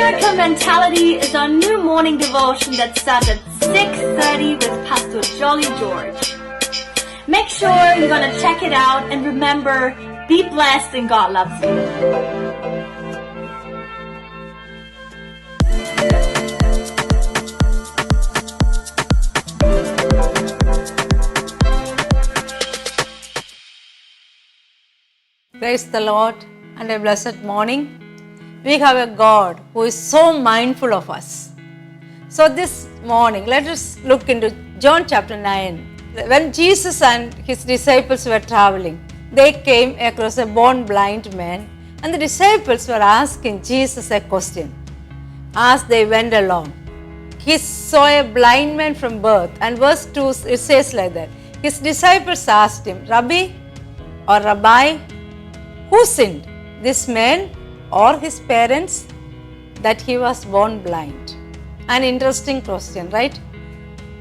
Miracle Mentality is our new morning devotion that starts at 6:30 with Pastor Jolly George. Make sure you're going to check it out, and remember, be blessed and God loves you. Praise the Lord and a blessed morning. We have a God who is so mindful of us. So this morning, let us look into John chapter 9. When Jesus and his disciples were traveling, they came across a born blind man, and the disciples were asking Jesus a question. As they went along, he saw a blind man from birth, and verse 2 it says like that. His disciples asked him, Rabbi or Rabbi, who sinned, this man or his parents, that he was born blind? An interesting question, right?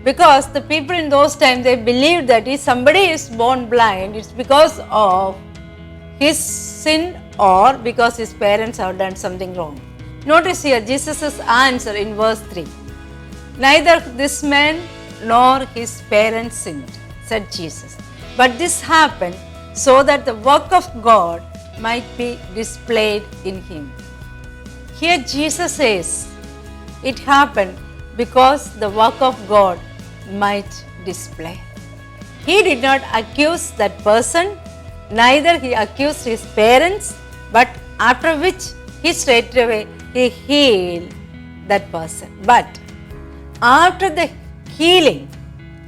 Because the people in those times, they believed that if somebody is born blind, it's because of his sin or because his parents have done something wrong. Notice here Jesus' answer in verse 3. Neither this man nor his parents sinned, said Jesus. But this happened so that the work of God might be displayed in him. Here Jesus says, it happened because the work of God might display. He did not accuse that person, neither he accused his parents, but after which he straightway he healed that person. But after the healing,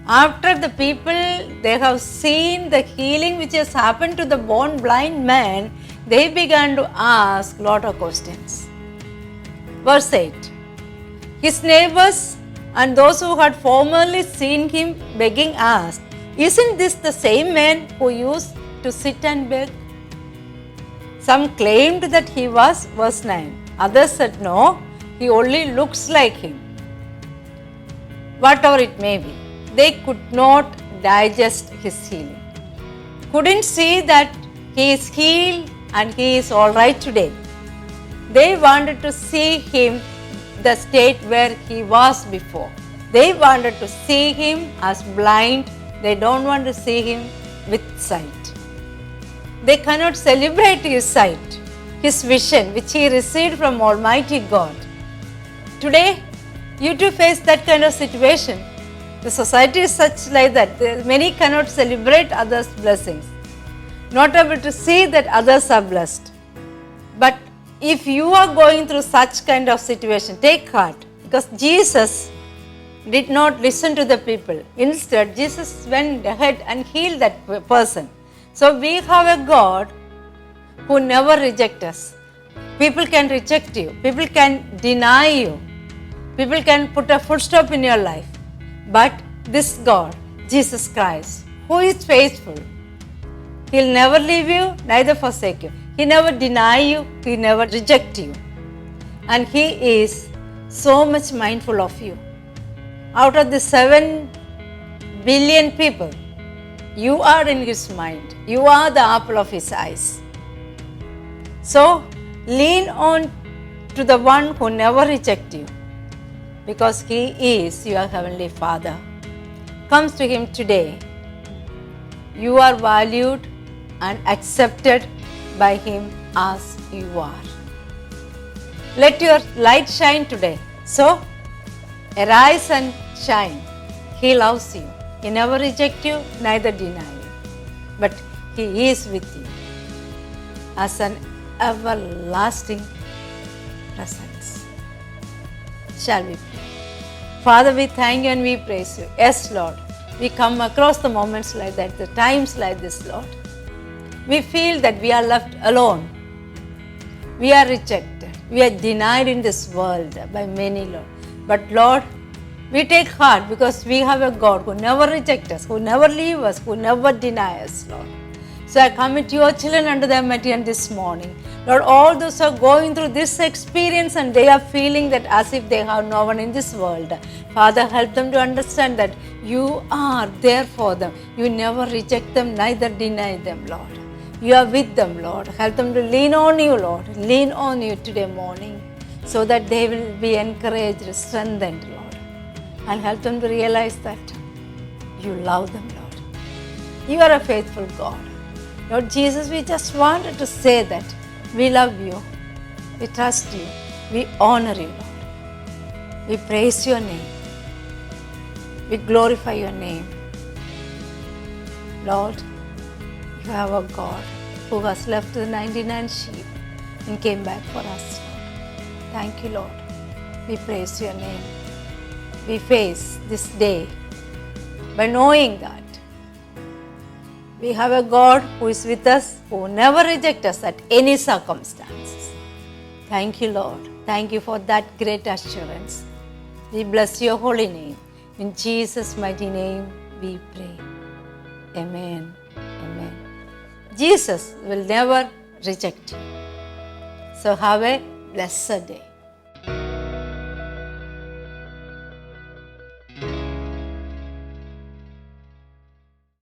after the people, they have seen the healing which has happened to the born blind man, they began to ask a lot of questions. Verse 8. His neighbors and those who had formerly seen him begging asked, isn't this the same man who used to sit and beg? Some claimed that he was, verse 9. Others said, no, he only looks like him. Whatever it may be, they could not digest his healing. Couldn't see that he is healed and he is all right today. They wanted to see him the state where he was before. They wanted to see him as blind. They don't want to see him with sight. They cannot celebrate his sight, his vision, which he received from Almighty God. Today, you too face that kind of situation. The society is such like that. Many cannot celebrate others' blessings, not able to see that others are blessed. But if you are going through such kind of situation, take heart, because Jesus did not listen to the people. Instead, Jesus went ahead and healed that person. So we have a God who never rejects us. People can reject you. People can deny you. People can put a full stop in your life. But this God, Jesus Christ, who is faithful, He'll never leave you, neither forsake you. He never deny you, He never reject you. And He is so much mindful of you. Out of the 7 billion people, you are in His mind. You are the apple of His eyes. So, lean on to the one who never rejects you, because He is your Heavenly Father. Come to Him today. You are valued and accepted by Him as you are. Let your light shine today. So, arise and shine. He loves you. He never rejects you, neither deny you. But He is with you as an everlasting presence. Shall we pray? Father, we thank you and we praise you. Yes, Lord. We come across the moments like that, the times like this, Lord. We feel that we are left alone. We are rejected. We are denied in this world by many, Lord. But Lord, we take heart because we have a God who never rejects us, who never leaves us, who never denies us, Lord. So I commit your children under their mighty hand this morning. Lord, all those who are going through this experience and they are feeling that as if they have no one in this world, Father, help them to understand that you are there for them. You never reject them, neither deny them, Lord. You are with them, Lord. Help them to lean on you, Lord. Lean on you today morning. so that they will be encouraged, strengthened, Lord. And help them to realize that you love them, Lord. You are a faithful God. Lord Jesus, we just wanted to say that we love you, we trust you, we honor you, Lord. We praise your name. We glorify your name. Lord, you have a God who has left the 99 sheep and came back for us, Lord. Thank you, Lord. We praise your name. We face this day by knowing that we have a God who is with us, who never rejects us at any circumstances. Thank you, Lord. Thank you for that great assurance. We bless your holy name. In Jesus' mighty name we pray. Amen. Amen. Jesus will never reject you. So have a blessed day.